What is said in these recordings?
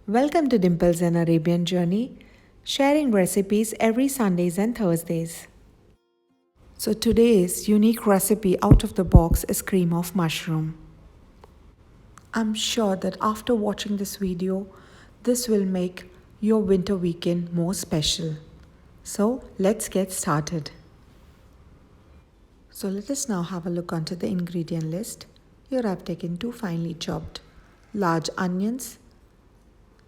Welcome to Dimple's and Arabian journey, sharing recipes every Sundays and Thursdays. So today's unique recipe out of the box is cream of mushroom. I'm sure that after watching this video, this will make your winter weekend more special. So let's get started. So let us now have a look onto the ingredient list. Here I've taken 2 finely chopped large onions.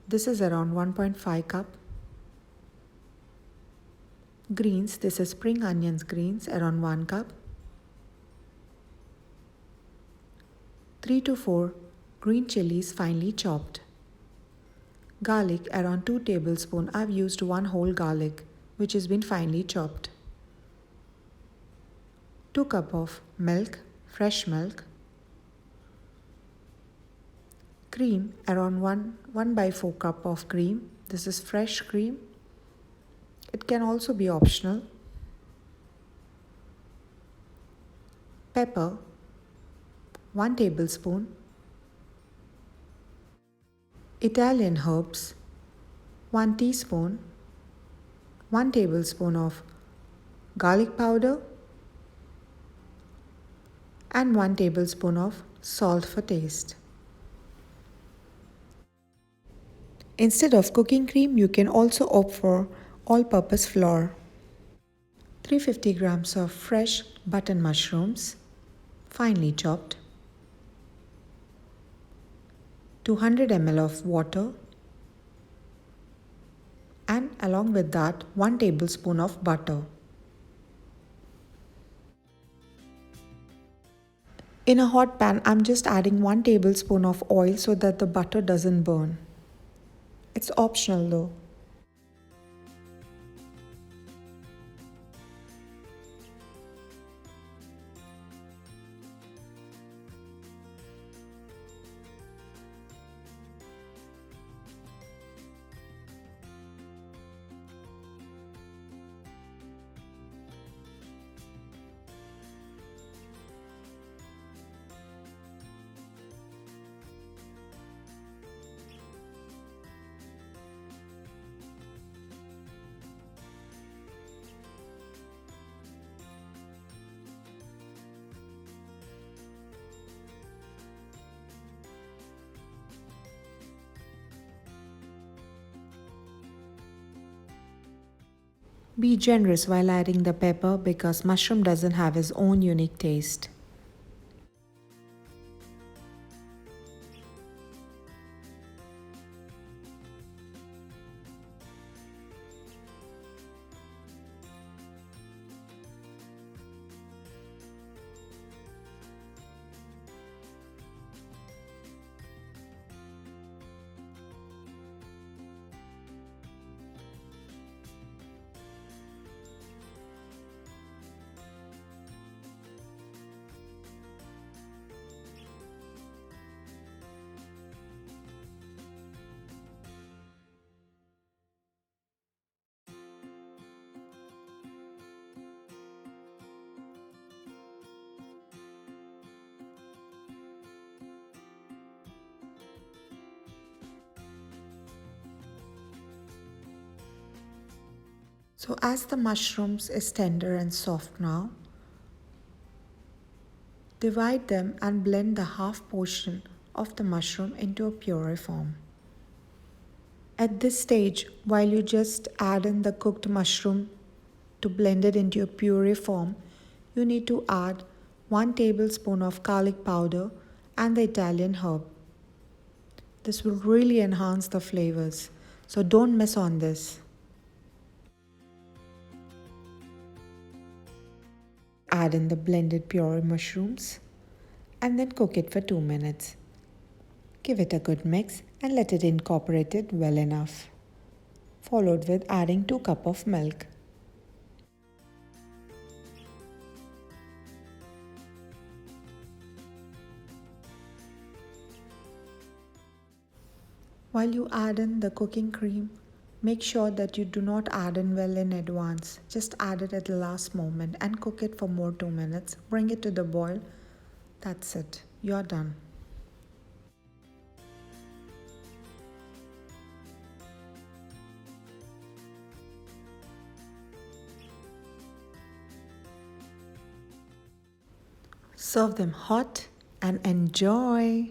This is around 1.5 cup. Greens, this is spring onions greens, around 1 cup. 3 to 4 green chilies finely chopped. Garlic, around 2 tablespoons. I've used 1 whole garlic which has been finely chopped. 2 cup of milk, fresh milk. Cream, around 1 by 4 cup of cream. This is fresh cream. It can also be optional. Pepper, 1 tablespoon. Italian herbs, 1 teaspoon. 1 tablespoon of garlic powder and 1 tablespoon of salt for taste. Instead of cooking cream, you can also opt for all-purpose flour. 350 grams of fresh button mushrooms, finely chopped. 200 ml of water, and along with that 1 tablespoon of butter. In a hot pan, I'm just adding 1 tablespoon of oil so that the butter doesn't burn. It's optional though. Be generous while adding the pepper because mushroom doesn't have its own unique taste. So as the mushrooms is tender and soft now, divide them and blend the half portion of the mushroom into a puree form. At this stage, while you just add in the cooked mushroom to blend it into a puree form, you need to add 1 tablespoon of garlic powder and the Italian herb. This will really enhance the flavors, so don't miss on this. Add in the blended puree mushrooms and then cook it for 2 minutes. Give it a good mix and let it incorporate it well enough. Followed with adding 2 cups of milk. While you add in the cooking cream, make sure that you do not add in well in advance. Just add it at the last moment and cook it for more 2 minutes. Bring it to the boil. That's it. You're done. Serve them hot and enjoy.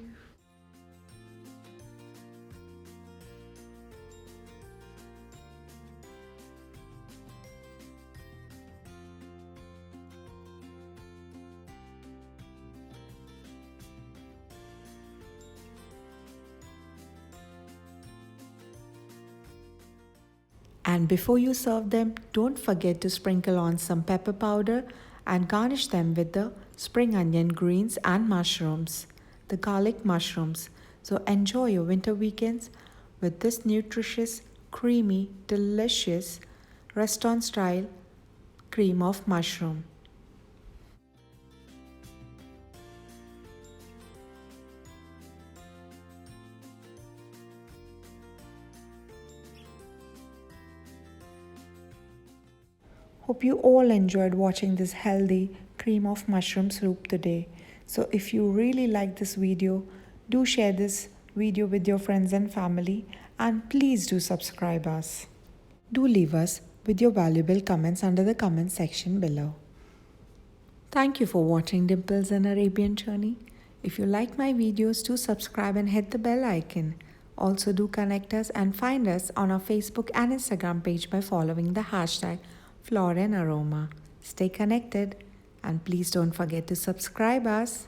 And before you serve them, don't forget to sprinkle on some pepper powder and garnish them with the spring onion greens and mushrooms, the garlic mushrooms. So enjoy your winter weekends with this nutritious, creamy, delicious restaurant style cream of mushroom. Hope you all enjoyed watching this healthy cream of mushroom soup today. So if you really like this video, do share this video with your friends and family, and please do subscribe us. Do leave us with your valuable comments under the comment section below. Thank you for watching Dimples and Arabian Journey. If you like my videos, do subscribe and hit the bell icon. Also do connect us and find us on our Facebook and Instagram page by following the hashtag Flora and Aroma. Stay connected and please don't forget to subscribe us.